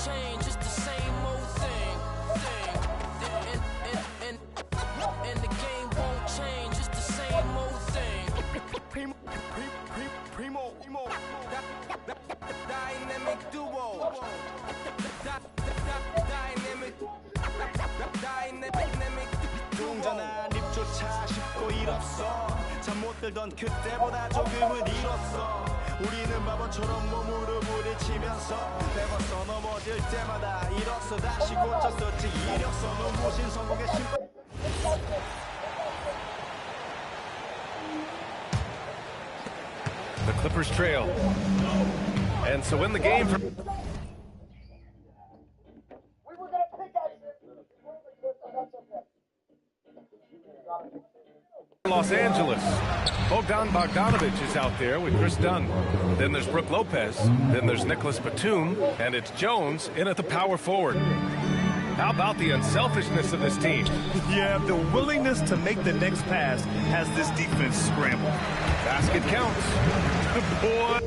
change, it's the same old thing. And the game won't change, it's the same old thing. Primo, dynamic duo. Dynamic 동전한 입조차 쉽고 일 없어. 잠 못 들던 그때보다 조금은 잃었어. 우리는 바보처럼 몸으로 부딪히면서 매번 넘어질 때마다 일어서 다시 고쳤었지. 이력서 눈부신 성공의 심판. The Clippers trail. And so in the game for Los Angeles, Bogdan Bogdanovic is out there with Chris Dunn. Then there's Brook Lopez. Then there's Nicholas Batum. And it's Jones in at the power forward. How about the unselfishness of this team? Yeah, the willingness to make the next pass has this defense scrambled. Basket counts. Boy.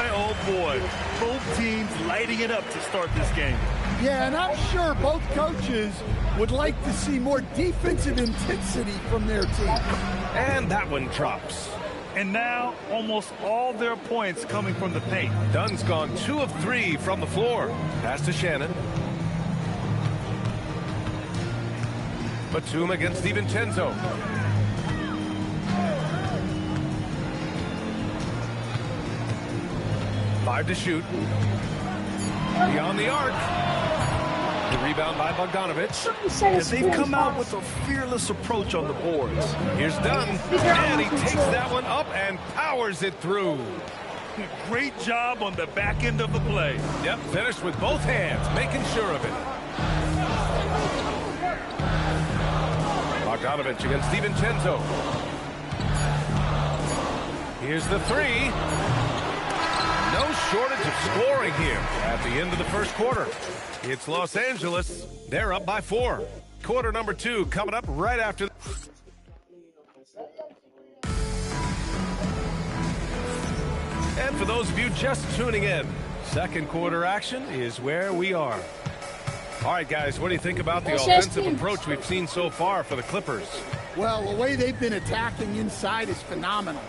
Oh boy, both teams lighting it up to start this game. Yeah, and I'm sure both coaches would like to see more defensive intensity from their team. And that one drops. And now, almost all their points coming from the paint. Dunn's gone 2 of 3 from the floor. Pass to Shannon. Batum against DiVincenzo. Five to shoot. Beyond the arc. The rebound by Bogdanovic. And they've come out with a fearless approach on the boards. Here's Dunn. And he takes that one up and powers it through. Great job on the back end of the play. Yep, finished with both hands, making sure of it. Bogdanovic against DiVincenzo. Here's the three. No shortage of scoring here at the end of the first quarter. It's Los Angeles. They're up by 4. Quarter number 2 coming up right after. And for those of you just tuning in, second quarter action is where we are. All right, guys, what do you think about the offensive approach we've seen so far for the Clippers? Well, the way they've been attacking inside is phenomenal.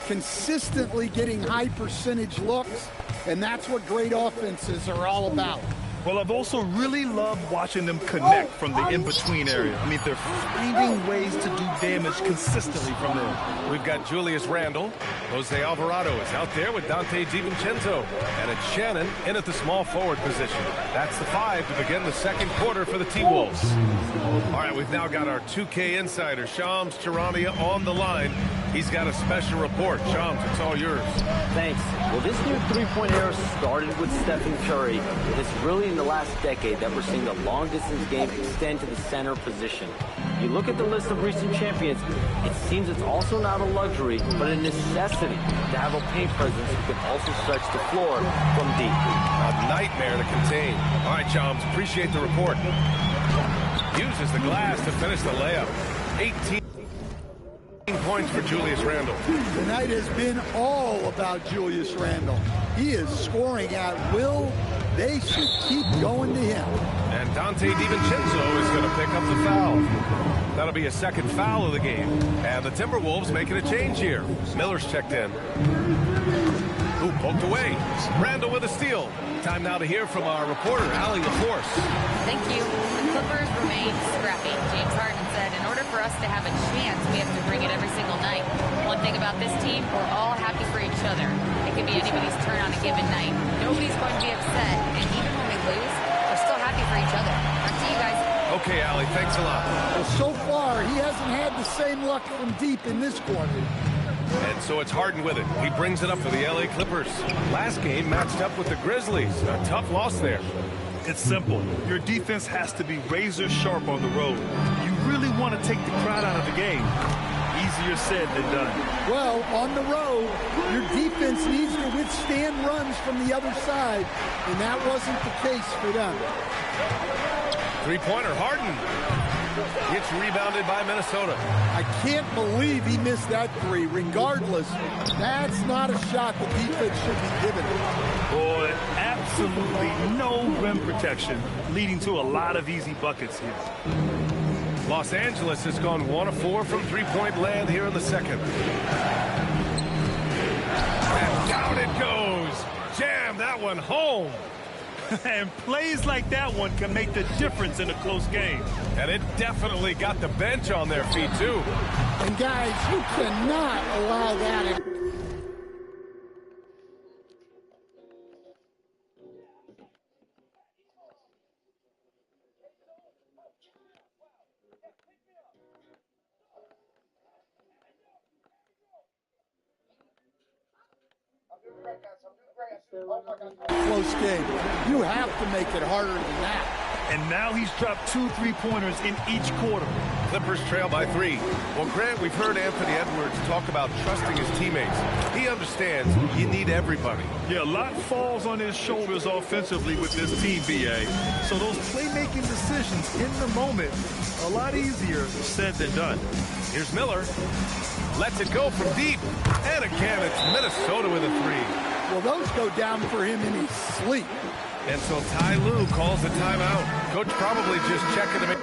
Consistently getting high percentage looks, and that's what great offenses are all about. Well, I've also really loved watching them connect from the in-between area. I mean, they're finding ways to do damage consistently from there. We've got Julius Randle. Jose Alvarado is out there with Dante DiVincenzo. And it's Shannon in at the small forward position. That's the 5 to begin the second quarter for the T-Wolves. All right, we've now got our 2K insider, Shams Charania, on the line. He's got a special report. Shams, it's all yours. Thanks. Well, this new three-point era started with Stephen Curry. It's really in the last decade that we're seeing the long-distance game extend to the center position. You look at the list of recent champions, it seems it's also not a luxury, but a necessity to have a paint presence who can also stretch the floor from deep. A nightmare to contain. All right, Shams, appreciate the report. Uses the glass to finish the layup. 18 points for Julius Randle. The night has been all about Julius Randle. He is scoring at will. They should keep going to him. And Dante DiVincenzo is going to pick up the foul. That'll be a second foul of the game. And the Timberwolves making a change here. Miller's checked in. Ooh, poked away. Randle with a steal. Time now to hear from our reporter, Allie LaForce. Thank you. The Clippers remain scrappy. James Harden said, in order for us to have a chance, we have to bring it every single night. One thing about this team, we're all happy for each other. It could be anybody's turn on a given night. Nobody's going to be upset. And even when we lose, we're still happy for each other. Back to you guys. Okay, Allie, thanks a lot. Well, so far, he hasn't had the same luck from deep in this quarter. And so it's Harden with it. He brings it up for the LA Clippers. Last game matched up with the Grizzlies. A tough loss there. It's simple. Your defense has to be razor sharp on the road. You really want to take the crowd out of the game. Easier said than done. Well, on the road, your defense needs to withstand runs from the other side, and that wasn't the case for them. Three-pointer, Harden. It's rebounded by Minnesota. I can't believe he missed that three. Regardless, that's not a shot the defense should be giving him. Boy, absolutely no rim protection, leading to a lot of easy buckets here. Los Angeles has gone 1 of 4 from three-point land here in the second. And down it goes. Jam that one home. And plays like that one can make the difference in a close game. And it definitely got the bench on their feet, too. And guys, you cannot allow that. Close game. You have to make it harder than that. And now he's dropped 2 3-pointers in each quarter. Clippers trail by 3. Well, Grant, we've heard Anthony Edwards talk about trusting his teammates. He understands you need everybody. Yeah, a lot falls on his shoulders offensively with this team, BA. So those playmaking decisions in the moment, a lot easier said than done. Here's Miller. Lets it go from deep. And again, it's Minnesota with a 3. Well, those go down for him in his sleep. And so Ty Lue calls a timeout. Coach probably just checking to make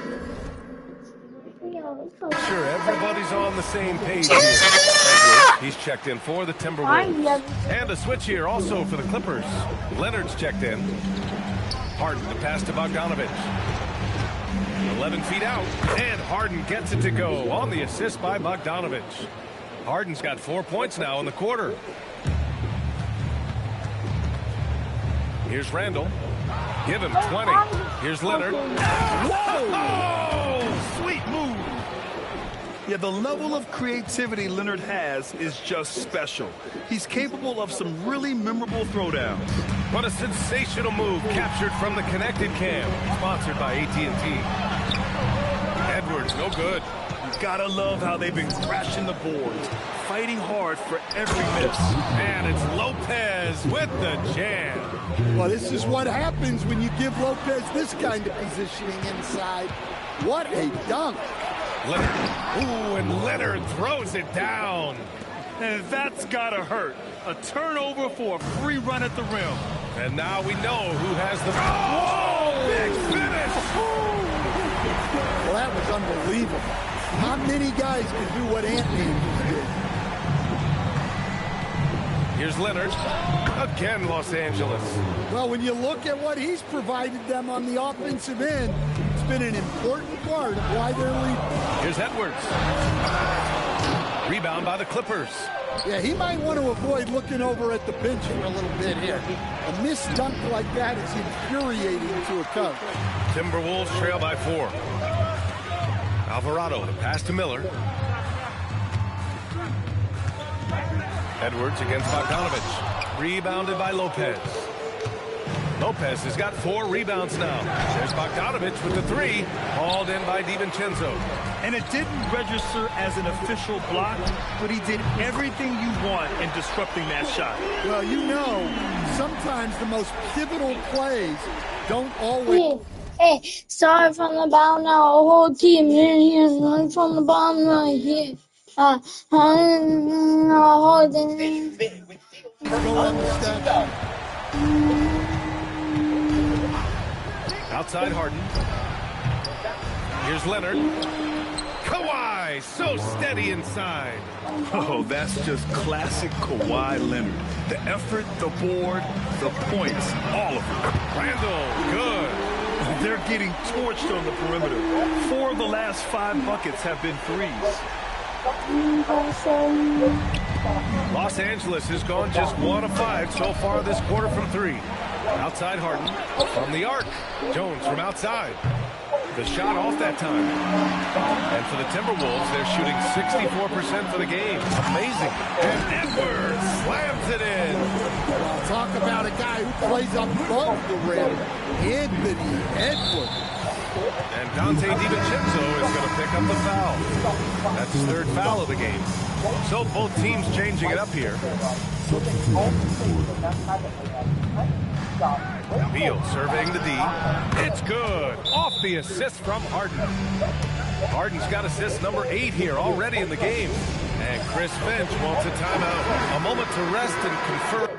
sure everybody's on the same page here. He's checked in for the Timberwolves. And a switch here also for the Clippers. Leonard's checked in. Harden to pass to Bogdanovic. 11 feet out. And Harden gets it to go on the assist by Bogdanovic. Harden's got 4 points now in the quarter. Here's Randall. Give him 20. Here's Leonard. Whoa! Oh, sweet move. Yeah, the level of creativity Leonard has is just special. He's capable of some really memorable throwdowns. What a sensational move captured from the connected cam. Sponsored by AT&T. Edwards, no good. You gotta love how they've been crashing the boards, fighting hard for every miss. And it's Lopez with the jam. Well, this is what happens when you give Lopez this kind of positioning inside. What a dunk. Leonard. Ooh, and Leonard throws it down. And that's gotta hurt. A turnover for a free run at the rim. And now we know who has the... Oh! Big finish! Well, that was unbelievable. Not many guys can do what Anthony did. Here's Leonard. Again, Los Angeles. Well, when you look at what he's provided them on the offensive end, it's been an important part of why they're leading. Here's Edwards. Rebound by the Clippers. Yeah, he might want to avoid looking over at the bench for a little bit here. A missed dunk like that is infuriating to a coach. Timberwolves trail by 4. Alvarado, the pass to Miller. Edwards against Bogdanovic. Rebounded by Lopez. Lopez has got 4 rebounds now. There's Bogdanovic with the 3, hauled in by DiVincenzo. And it didn't register as an official block, but he did everything you want in disrupting that shot. Well, you know, sometimes the most pivotal plays don't always... Hey, sorry from the bottom now. A whole team in here, and from the bottom right here. Outside Harden. Here's Leonard. Kawhi, so steady inside. Oh, that's just classic Kawhi Leonard. The effort, the board, the points, all of it. Randall, good. They're getting torched on the perimeter. 4 of the last 5 buckets have been threes. Los Angeles has gone just 1 of 5 so far this quarter from 3. Outside Harden. From the arc. Jones from outside. The shot off that time. And for the Timberwolves, they're shooting 64% for the game. Amazing. And Edwards slams it in. Well, talk about a guy who plays above the rim. Anthony Edwards. And Dante DiVincenzo is going to pick up the foul. That's his 3rd foul of the game. So both teams changing it up here. Beal surveying the D. It's good. Off the assist from Harden. Harden's got assist number 8 here already in the game. And Chris Finch wants a timeout. A moment to rest and confer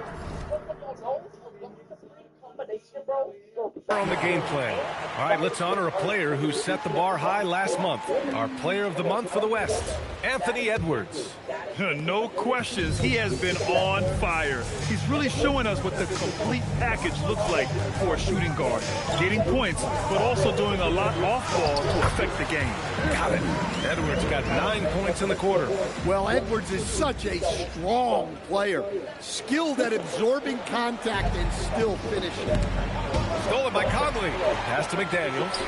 on the game plan. All right, let's honor a player who set the bar high last month. Our player of the month for the West, Anthony Edwards. No questions, he has been on fire. He's really showing us what the complete package looks like for a shooting guard. Getting points, but also doing a lot off ball to affect the game. Got it. Edwards got 9 points in the quarter. Well, Edwards is such a strong player. Skilled at absorbing contact and still finishing. Stolen by Conley. Pass to McDaniels.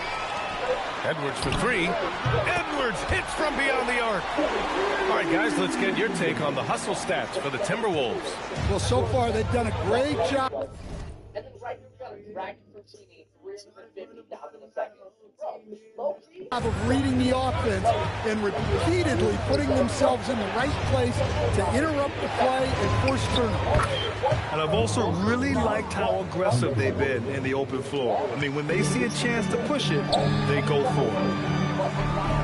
Edwards for 3. Edwards hits from beyond the arc. All right, guys, let's get your take on the hustle stats for the Timberwolves. Well, so far they've done a great job. And then right here, we got a Dragon Pertini, 350,000 a second. Of reading the offense and repeatedly putting themselves in the right place to interrupt the play and force turnovers. And I've also really liked how aggressive they've been in the open floor. I mean, when they see a chance to push it, they go for it.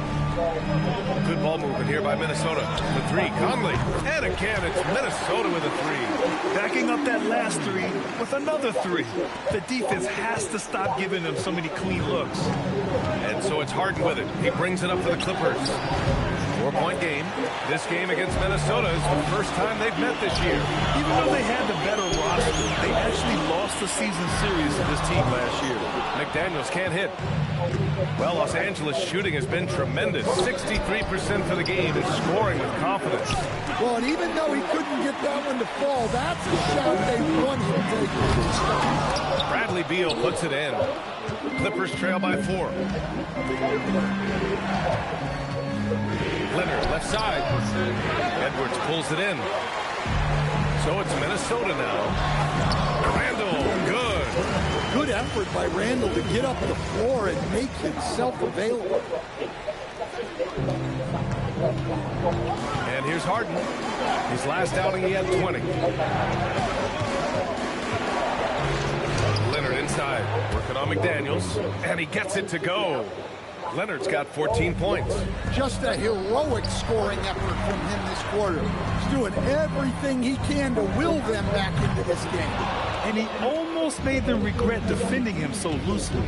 Good ball movement here by Minnesota. The 3, Conley. And again, it's Minnesota with a 3. Backing up that last 3 with another 3. The defense has to stop giving them so many clean looks. And so it's Harden with it. He brings it up for the Clippers. 4-point game. This game against Minnesota is the first time they've met this year. Even though they had the better roster, they actually lost the season series to this team last year. McDaniels can't hit. Well, Los Angeles shooting has been tremendous. 63% for the game and scoring with confidence. Well, and even though he couldn't get that one to fall, that's a shot they want him to take. Bradley Beal puts it in. Clippers trail by 4. Leonard, left side. Edwards pulls it in. So it's Minnesota now. Randall, good. Good effort by Randall to get up the floor and make himself available. And here's Harden. His last outing, he had 20. Leonard inside, working on McDaniels, and he gets it to go. Leonard's got 14 points. Just a heroic scoring effort from him this quarter. He's doing everything he can to will them back into this game. And he almost made them regret defending him so loosely.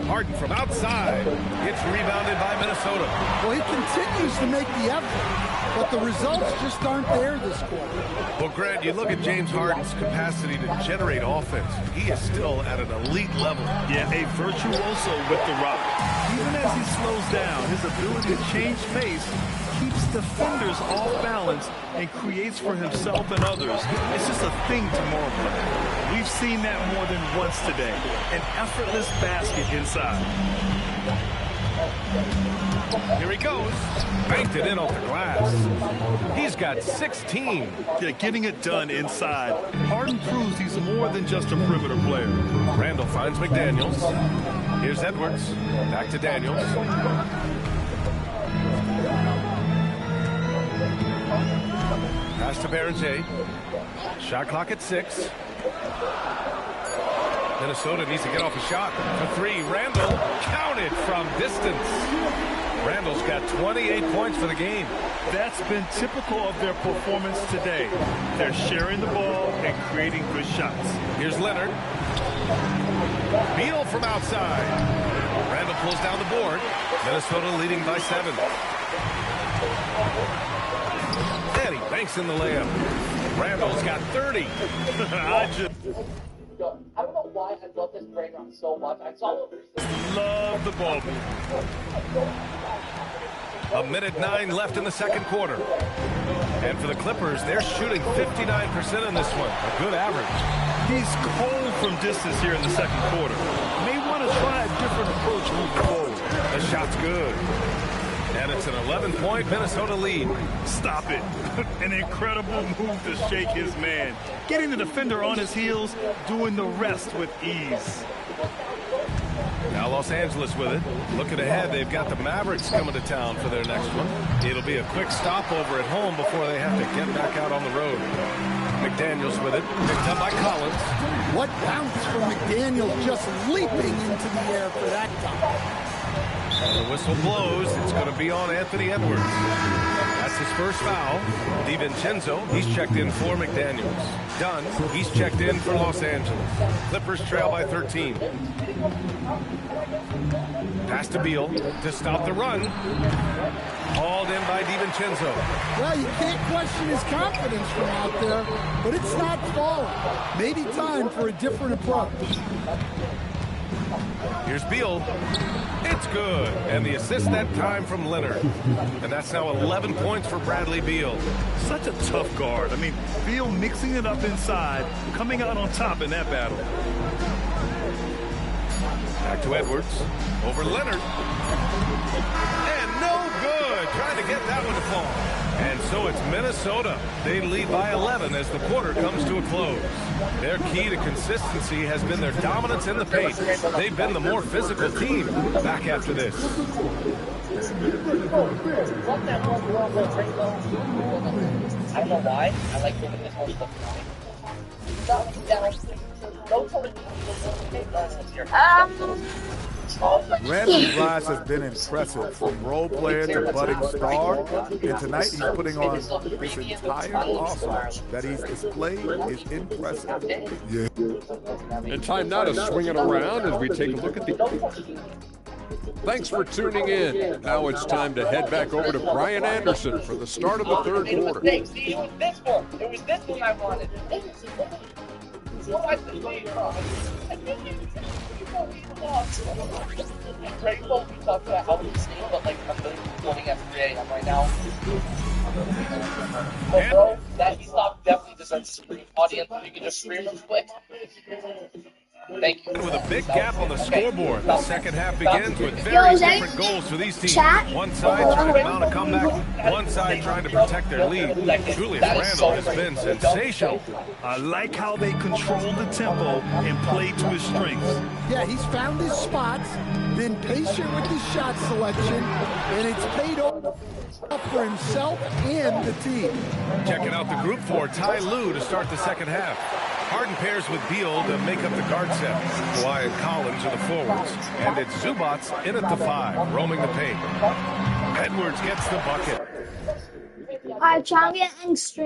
Harden from outside. It's rebounded by Minnesota. Well, he continues to make the effort, but the results just aren't there this quarter. Well, Grant, you look at James Harden's capacity to generate offense. He is still at an elite level. Yeah, a virtuoso with the rock. Even as he slows down, his ability to change pace keeps defenders off balance and creates for himself and others. It's just a thing tomorrow play. We've seen that more than once today. An effortless basket inside. Here he goes. Banked it in off the glass. He's got 16. Yeah, getting it done inside. Harden proves he's more than just a perimeter player. Randall finds McDaniels. Here's Edwards. Back to Daniels. Pass to Berenger. Shot clock at 6. Minnesota needs to get off a shot. For 3, Randall counted from distance. Randall's got 28 points for the game. That's been typical of their performance today. They're sharing the ball and creating good shots. Here's Leonard. Beal from outside. Randall pulls down the board. Minnesota leading by 7. And he banks in the layup. Randall's got 30. I don't know why I love this brain run so much. I saw what love the ball. A minute 9 left in the second quarter. And for the Clippers, they're shooting 59% in this one. A good average. He's cold from distance here in the second quarter. May want to try a different approach moving forward. The shot's good. And it's an 11-point Minnesota lead. Stop it. An incredible move to shake his man. Getting the defender on his heels, doing the rest with ease. Now Los Angeles with it. Looking ahead, they've got the Mavericks coming to town for their next one. It'll be a quick stopover at home before they have to get back out on the road. McDaniels with it, picked up by Collins. What bounce from McDaniels, just leaping into the air for that time. And the whistle blows. It's going to be on Anthony Edwards. That's his first foul. DiVincenzo, he's checked in for McDaniels. Dunn, he's checked in for Los Angeles. Clippers trail by 13. Pass to Beal to stop the run. Hauled in by DiVincenzo. Well, you can't question his confidence from out there, but it's not falling. Maybe time for a different approach. Here's Beal. It's good. And the assist that time from Leonard. And that's now 11 points for Bradley Beal. Such a tough guard. I mean, Beal mixing it up inside, coming out on top in that battle. Back to Edwards. Over Leonard. And no good. Trying to get that one to fall. And so it's Minnesota. They lead by 11 as the quarter comes to a close. Their key to consistency has been their dominance in the paint. They've been the more physical team. Back after this. I don't know why. I like doing this whole stuff. Randall Rise has been impressive, from role player to budding star, and tonight he's putting on this entire arsenal that he's displayed is impressive. Yeah. And time now to swing it around as we take a look at the... Thanks for tuning in. Now it's time to head back over to Brian Anderson for the start of the third quarter. It was this one. It was this one I wanted. Greg told me talk about how he's staying, but like I'm really recording at 3 a.m. right now. But bro, that he stopped definitely deserves a scream. Audience, you can just scream real quick. Thank you. With a big gap on the scoreboard, the second half begins with very different goals for these teams. One side trying to mount a comeback, one side trying to protect their lead. Julius Randle has been sensational. I like how they control the tempo and play to his strengths. Yeah, he's found his spots, been patient with his shot selection, and it's paid off for himself and the team. Checking out the group for Ty Lue to start the second half. Harden pairs with Beal to make up the guard set. Kawhi and Collins are the forwards. And it's Zubats in at the 5, roaming the paint. Edwards gets the bucket. Alright, try and get in stream.